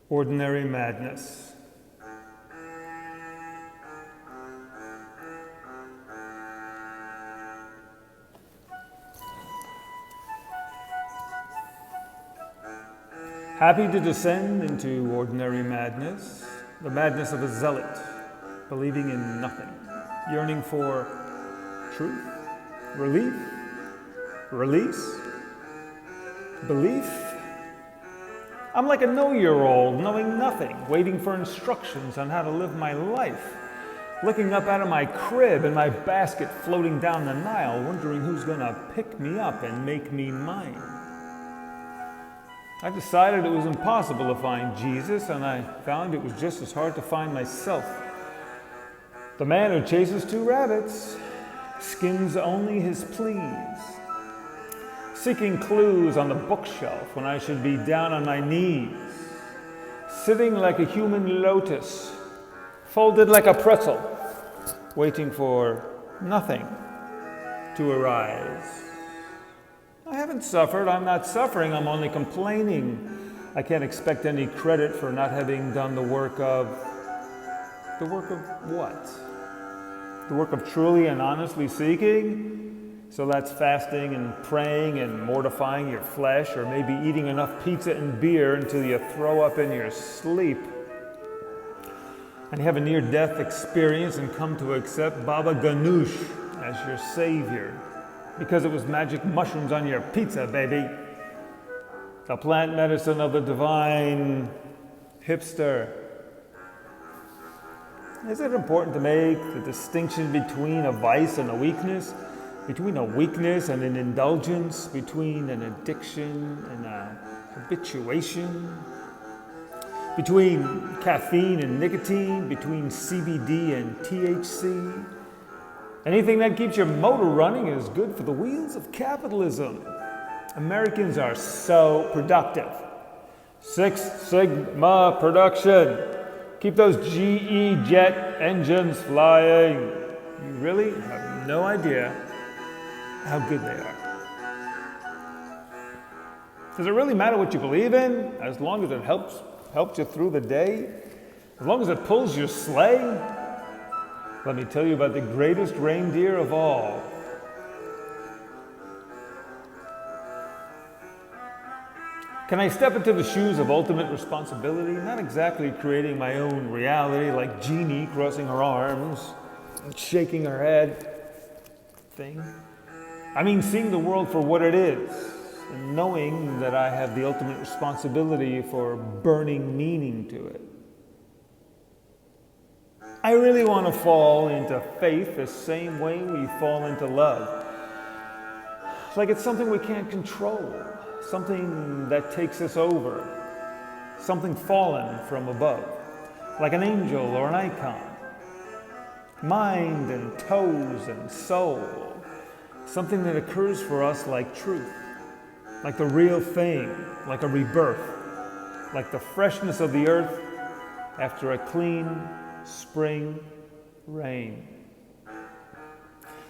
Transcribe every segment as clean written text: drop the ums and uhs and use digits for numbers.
Ordinary madness. Happy to descend into ordinary madness, the madness of a zealot, believing in nothing, yearning for truth, relief, release, belief. I'm like a know-year-old, knowing nothing, waiting for instructions on how to live my life, looking up out of my crib and my basket floating down the Nile, wondering who's going to pick me up and make me mine. I decided it was impossible to find Jesus, and I found it was just as hard to find myself. The man who chases two rabbits skins only his pleas, seeking clues on the bookshelf when I should be down on my knees, sitting like a human lotus, folded like a pretzel, waiting for nothing to arise. I haven't suffered, I'm not suffering, I'm only complaining. I can't expect any credit for not having done the work of what? The work of truly and honestly seeking? So that's fasting and praying and mortifying your flesh, or maybe eating enough pizza and beer until you throw up in your sleep. And you have a near-death experience and come to accept Baba Ganoush as your savior, because it was magic mushrooms on your pizza, baby. The plant medicine of the divine hipster. Is it important to make the distinction between a vice and a weakness? Between a weakness and an indulgence? Between an addiction and a habituation? Between caffeine and nicotine? Between CBD and THC? Anything that keeps your motor running is good for the wheels of capitalism. Americans are so productive. Six Sigma production. Keep those GE jet engines flying. You really have no idea how good they are. Does it really matter what you believe in, as long as it helps you through the day? As long as it pulls your sleigh? Let me tell you about the greatest reindeer of all. Can I step into the shoes of ultimate responsibility? Not exactly creating my own reality like Jeannie crossing her arms and shaking her head thing. I mean seeing the world for what it is and knowing that I have the ultimate responsibility for burning meaning to it. I really want to fall into faith the same way we fall into love. Like it's something we can't control, something that takes us over, something fallen from above, like an angel or an icon. Mind and toes and soul, something that occurs for us like truth, like the real thing, like a rebirth, like the freshness of the earth after a clean spring rain.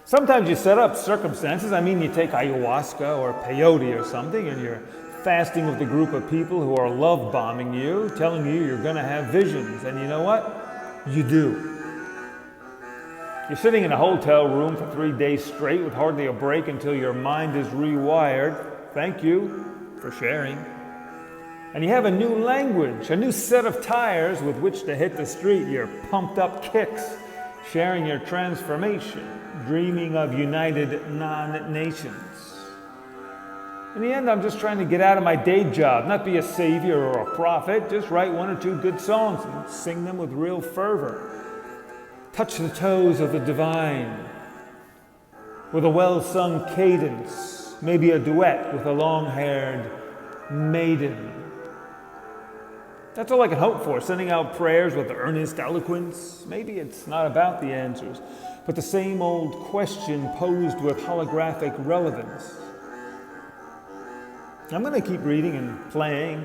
Sometimes you set up circumstances. I mean, you take ayahuasca or peyote or something, and you're fasting with a group of people who are love bombing you, telling you you're going to have visions. And you know what? You do. You're sitting in a hotel room for 3 days straight with hardly a break until your mind is rewired. Thank you for sharing. And you have a new language, a new set of tires with which to hit the street, your pumped up kicks, sharing your transformation, dreaming of united non-nations. In the end, I'm just trying to get out of my day job, not be a savior or a prophet, just write 1 or 2 good songs and sing them with real fervor. Touch the toes of the divine with a well-sung cadence, maybe a duet with a long-haired maiden. That's all I can hope for, sending out prayers with earnest eloquence. Maybe it's not about the answers, but the same old question posed with holographic relevance. I'm going to keep reading and playing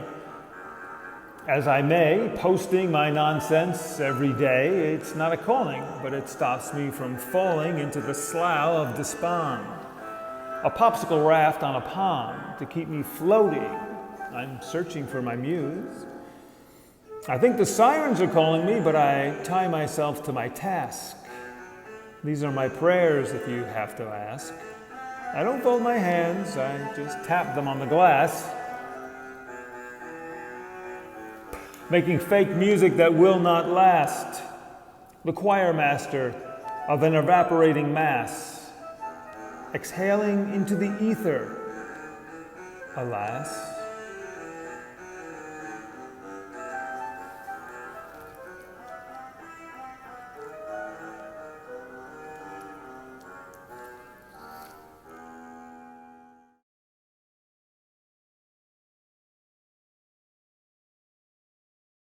as I may, posting my nonsense every day. It's not a calling, but it stops me from falling into the slough of despond. A popsicle raft on a pond to keep me floating. I'm searching for my muse. I think the sirens are calling me, but I tie myself to my task. These are my prayers, if you have to ask. I don't fold my hands, I just tap them on the glass. Making fake music that will not last. The choir master of an evaporating mass. Exhaling into the ether. Alas.